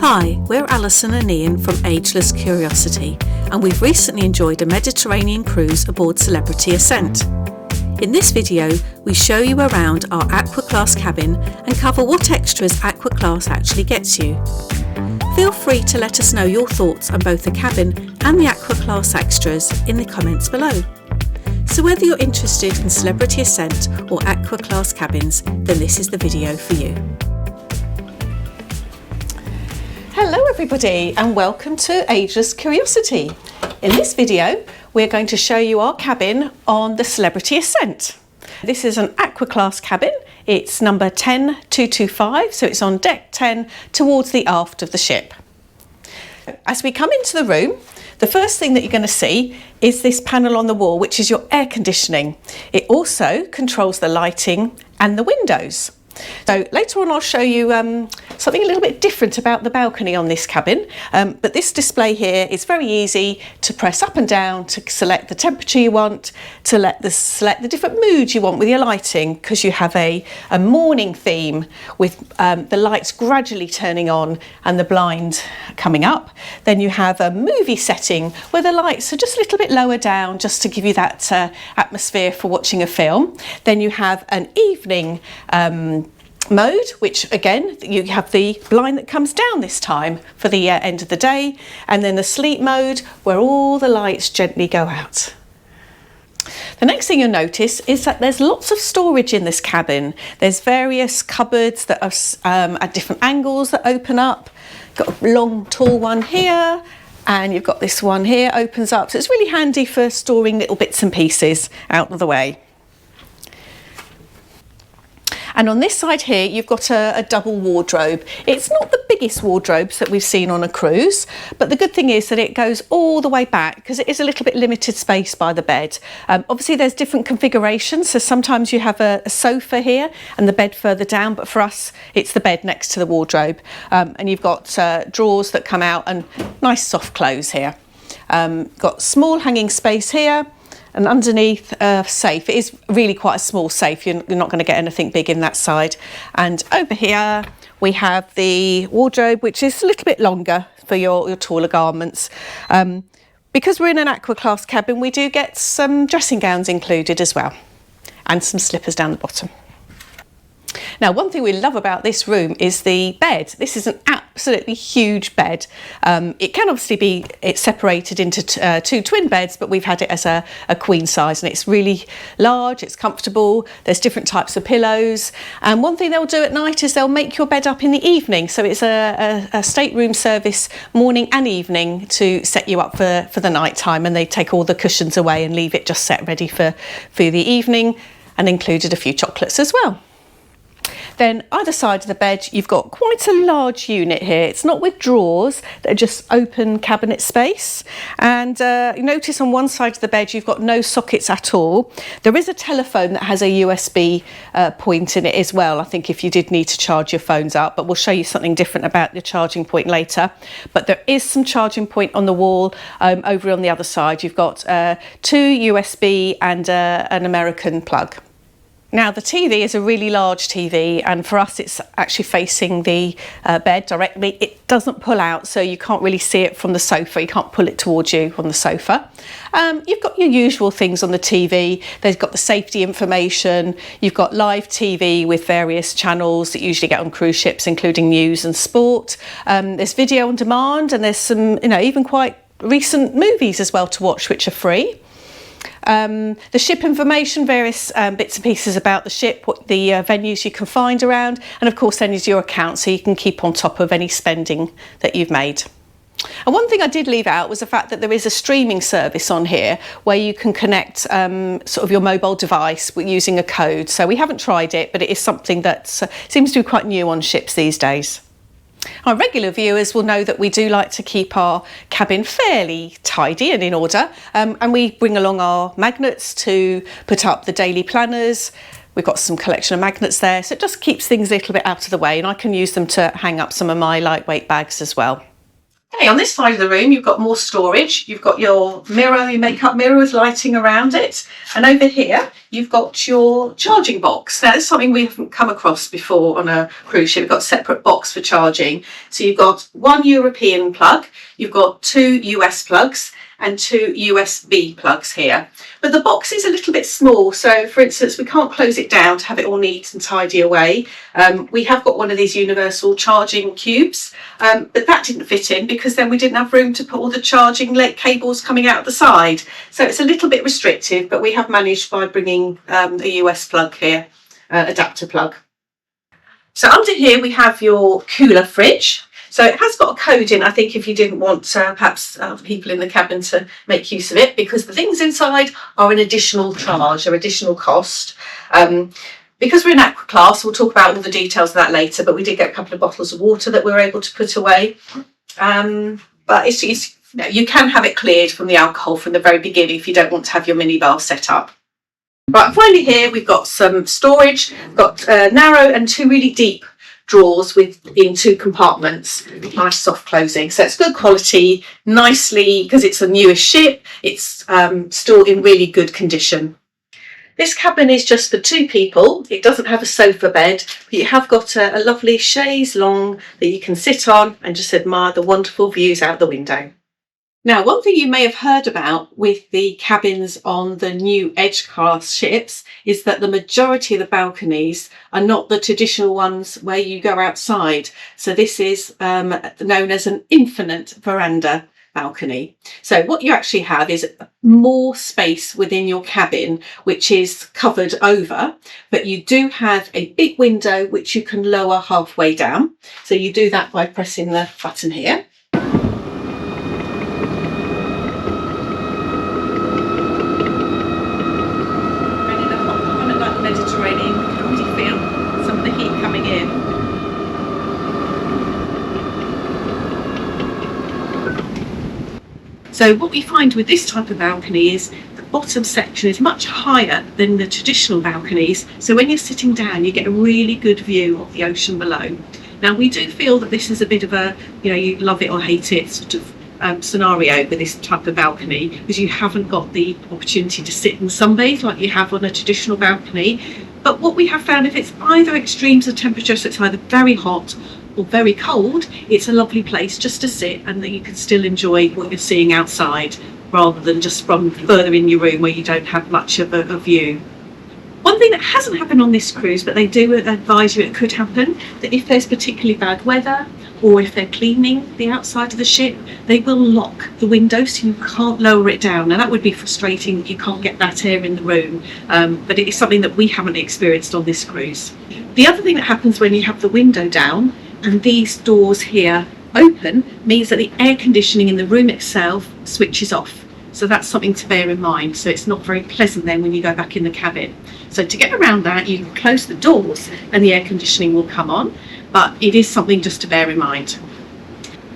Hi, we're Alison and Ian from Ageless Curiosity, and we've recently enjoyed a Mediterranean cruise aboard Celebrity Ascent. In this video, we show you around our Aqua Class cabin and cover what extras Aqua Class actually gets you. Feel free to let us know your thoughts on both the cabin and the Aqua Class extras in the comments below. So whether you're interested in Celebrity Ascent or Aqua Class cabins, then this is the video for you. Hello everybody and welcome to Ageless Curiosity. In this video we're going to show you our cabin on the Celebrity Ascent. This is an Aqua Class cabin. It's number 10225, so it's on deck 10 towards the aft of the ship. As we come into the room, the first thing that you're going to see is this panel on the wall, which is your air conditioning. It also controls the lighting and the windows. So later on I'll show you something a little bit different about the balcony on this cabin, but this display here is very easy to press up and down to select the temperature you want, to select the different moods you want with your lighting, because you have a morning theme with the lights gradually turning on and the blind coming up. Then you have a movie setting where the lights are just a little bit lower down just to give you that atmosphere for watching a film. Then you have an evening mode, which again you have the blind that comes down this time for the end of the day, and then the sleep mode where all the lights gently go out. The next thing you'll notice is that there's lots of storage in this cabin. There's various cupboards that are at different angles that open up. Got a long tall one here, and you've got this one here opens up, so it's really handy for storing little bits and pieces out of the way. And on this side here, you've got a double wardrobe. It's not the biggest wardrobes that we've seen on a cruise, but the good thing is that it goes all the way back because it is a little bit limited space by the bed. Obviously, there's different configurations. So sometimes you have a sofa here and the bed further down, but for us, it's the bed next to the wardrobe. And you've got drawers that come out and nice soft clothes here. Got small hanging space here. And underneath a safe. It is really quite a small safe. You're not going to get anything big in that side. And over here we have the wardrobe, which is a little bit longer for your taller garments. Because we're in an Aqua Class cabin, we do get some dressing gowns included as well, and some slippers down the bottom. Now, one thing we love about this room is the bed. This is an absolutely huge bed. It can obviously be separated into two twin beds, but we've had it as a queen size, and it's really large, it's comfortable. There's different types of pillows. And one thing they'll do at night is they'll make your bed up in the evening. So it's a stateroom service morning and evening to set you up for the night time, and they take all the cushions away and leave it just set ready for the evening, and included a few chocolates as well. Then either side of the bed, you've got quite a large unit here. It's not with drawers, they're just open cabinet space. And you notice on one side of the bed, you've got no sockets at all. There is a telephone that has a USB point in it as well, I think, if you did need to charge your phones up, but we'll show you something different about the charging point later. But there is some charging point on the wall. Over on the other side, you've got two USB and an American plug. Now, the TV is a really large TV, and for us it's actually facing the bed directly. It doesn't pull out, so you can't really see it from the sofa. You can't pull it towards you on the sofa. You've got your usual things on the TV. They've got the safety information. You've got live TV with various channels that you usually get on cruise ships, including news and sport. There's video on demand, and there's some, even quite recent movies as well to watch, which are free. The ship information, various bits and pieces about the ship, what the venues you can find around, and of course then is your account, so you can keep on top of any spending that you've made. And one thing I did leave out was the fact that there is a streaming service on here where you can connect sort of your mobile device using a code. So we haven't tried it, but it is something that seems to be quite new on ships these days. Our regular viewers will know that we do like to keep our cabin fairly tidy and in order, and we bring along our magnets to put up the daily planners. We've got some collection of magnets there, so it just keeps things a little bit out of the way, and I can use them to hang up some of my lightweight bags as well. Okay, on this side of the room, you've got more storage. You've got your mirror, your makeup mirror with lighting around it. And over here, you've got your charging box. Now, it's something we haven't come across before on a cruise ship. We've got a separate box for charging. So you've got one European plug, you've got two US plugs, and two USB plugs here. But the box is a little bit small, so for instance we can't close it down to have it all neat and tidy away. We have got one of these universal charging cubes, but that didn't fit in because then we didn't have room to put all the charging cables coming out the side. So it's a little bit restrictive, but we have managed by bringing a US plug here, adapter plug. So under here we have your cooler fridge. So it has got a code in, I think, if you didn't want perhaps other people in the cabin to make use of it, because the things inside are an additional charge or additional cost. Because we're in Aqua Class, we'll talk about all the details of that later, but we did get a couple of bottles of water that we were able to put away. But it's you can have it cleared from the alcohol from the very beginning if you don't want to have your minibar set up. Right, finally here we've got some storage. We've got narrow and two really deep drawers in two compartments, nice soft closing, so it's good quality, nicely, because it's a newish ship, it's still in really good condition. This cabin is just for two people. It doesn't have a sofa bed, but you have got a lovely chaise longue that you can sit on and just admire the wonderful views out the window. Now, one thing you may have heard about with the cabins on the new Edge class ships is that the majority of the balconies are not the traditional ones where you go outside. So this is known as an infinite veranda balcony. So what you actually have is more space within your cabin, which is covered over, but you do have a big window which you can lower halfway down. So you do that by pressing the button here. Mediterranean, you can already feel some of the heat coming in. So what we find with this type of balcony is the bottom section is much higher than the traditional balconies, so when you're sitting down you get a really good view of the ocean below. Now we do feel that this is a bit of a, you love it or hate it sort of scenario with this type of balcony, because you haven't got the opportunity to sit and sunbathe like you have on a traditional balcony. But what we have found, if it's either extremes of temperature, so it's either very hot or very cold, it's a lovely place just to sit and that you can still enjoy what you're seeing outside, rather than just from further in your room where you don't have much of a view. One thing that hasn't happened on this cruise, but they do advise you it could happen, that if there's particularly bad weather or if they're cleaning the outside of the ship, they will lock the window so you can't lower it down. Now that would be frustrating, you can't get that air in the room, but it is something that we haven't experienced on this cruise. The other thing that happens when you have the window down and these doors here open means that the air conditioning in the room itself switches off. So that's something to bear in mind. So it's not very pleasant then when you go back in the cabin. So to get around that, you can close the doors and the air conditioning will come on, but it is something just to bear in mind.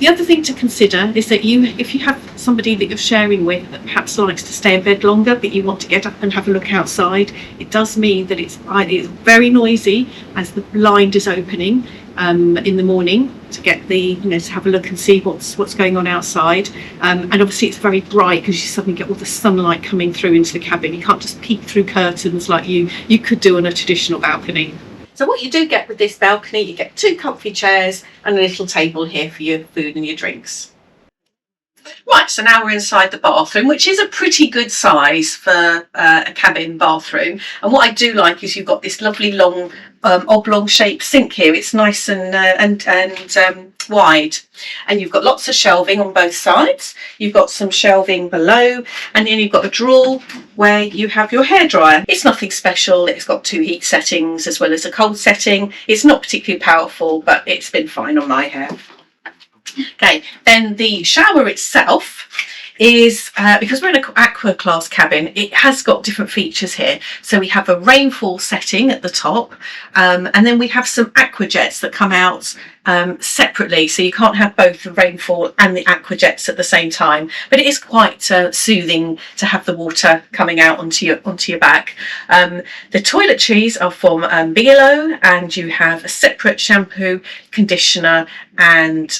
The other thing to consider is that if you have somebody that you're sharing with that perhaps likes to stay in bed longer, but you want to get up and have a look outside, it does mean that it's very noisy as the blind is opening in the morning to get to have a look and see what's going on outside, and obviously it's very bright because you suddenly get all the sunlight coming through into the cabin. You can't just peek through curtains like you could do on a traditional balcony. So what you do get with this balcony, you get two comfy chairs and a little table here for your food and your drinks. Right, so now we're inside the bathroom, which is a pretty good size for a cabin bathroom. And what I do like is you've got this lovely long oblong shaped sink here. It's nice and wide, and you've got lots of shelving on both sides. You've got some shelving below, and then you've got a drawer where you have your hairdryer. It's nothing special. It's got two heat settings as well as a cold setting. It's not particularly powerful, but it's been fine on my hair. Okay, then the shower itself is because we're in an Aqua Class cabin, it has got different features here. So we have a rainfall setting at the top, and then we have some aqua jets that come out separately, so you can't have both the rainfall and the aqua jets at the same time, but it is quite soothing to have the water coming out onto your back. The toiletries are from Bigelow, and you have a separate shampoo, conditioner and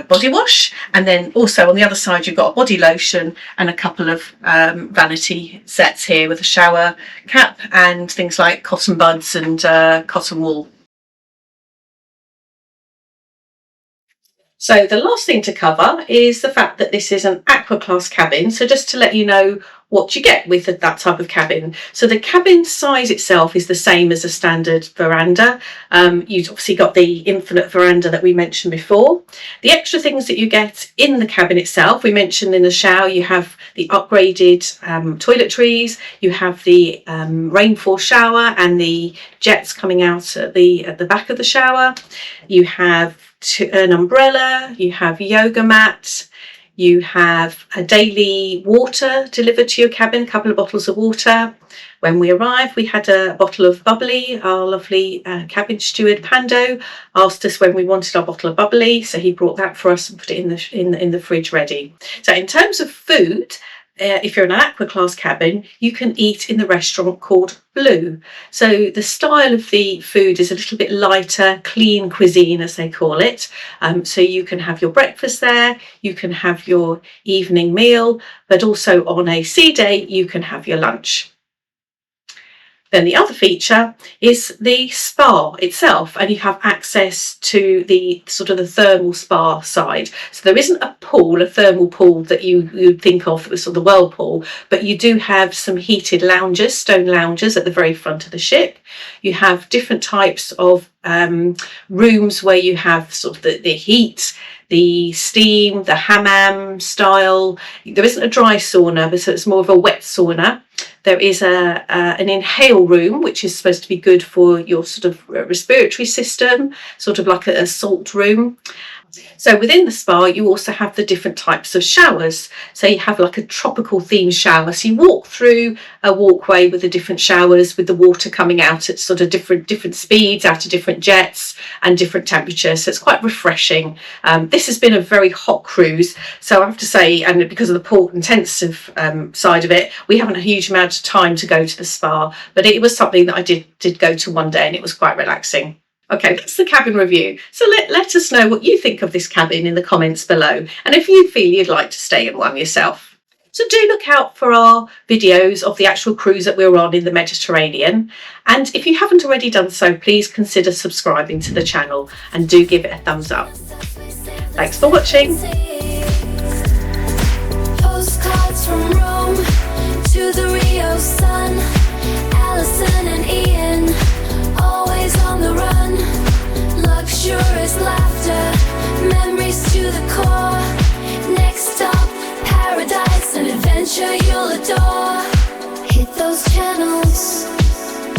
body wash, and then also on the other side you've got a body lotion and a couple of vanity sets here with a shower cap and things like cotton buds and cotton wool. So the last thing to cover is the fact that this is an Aqua Class cabin. So just to let you know what you get with that type of cabin. So the cabin size itself is the same as a standard veranda. You've obviously got the infinite veranda that we mentioned before. The extra things that you get in the cabin itself, we mentioned in the shower, you have the upgraded toiletries, you have the rainfall shower and the jets coming out at the back of the shower. You have an umbrella, you have yoga mat, you have a daily water delivered to your cabin, a couple of bottles of water. When we arrived, we had a bottle of bubbly. Our lovely cabin steward Pando asked us when we wanted our bottle of bubbly, so he brought that for us and put it in the fridge ready. So in terms of food, if you're in an Aqua Class cabin, you can eat in the restaurant called Blue. So the style of the food is a little bit lighter, clean cuisine as they call it. So you can have your breakfast there, you can have your evening meal, but also on a sea day you can have your lunch. Then the other feature is the spa itself, and you have access to the sort of the thermal spa side. So there isn't a pool, a thermal pool that you'd think of as sort of the whirlpool, but you do have some heated lounges, stone lounges at the very front of the ship. You have different types of rooms where you have sort of the heat, the steam, the hammam style. There isn't a dry sauna, but so it's more of a wet sauna. There is an inhale room, which is supposed to be good for your sort of respiratory system, sort of like a salt room. So within the spa, you also have the different types of showers. So you have like a tropical themed shower. So you walk through a walkway with the different showers, with the water coming out at sort of different speeds, out of different jets and different temperatures. So it's quite refreshing. This has been a very hot cruise. So I have to say, and because of the port intensive side of it, we haven't a huge amount of time to go to the spa, but it was something that I did go to one day, and it was quite relaxing. Okay, that's the cabin review. So let us know what you think of this cabin in the comments below, and if you feel you'd like to stay in one yourself. So do look out for our videos of the actual cruise that we're on in the Mediterranean. And if you haven't already done so, please consider subscribing to the channel and do give it a thumbs up. Thanks for watching. Postcards from Rome to the Rio sun, Alison and Ian, always on the run. Luxurious laughter, memories to the core. Next stop, paradise, an adventure you'll adore. Hit those channels,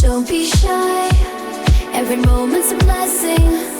don't be shy. Every moment's a blessing.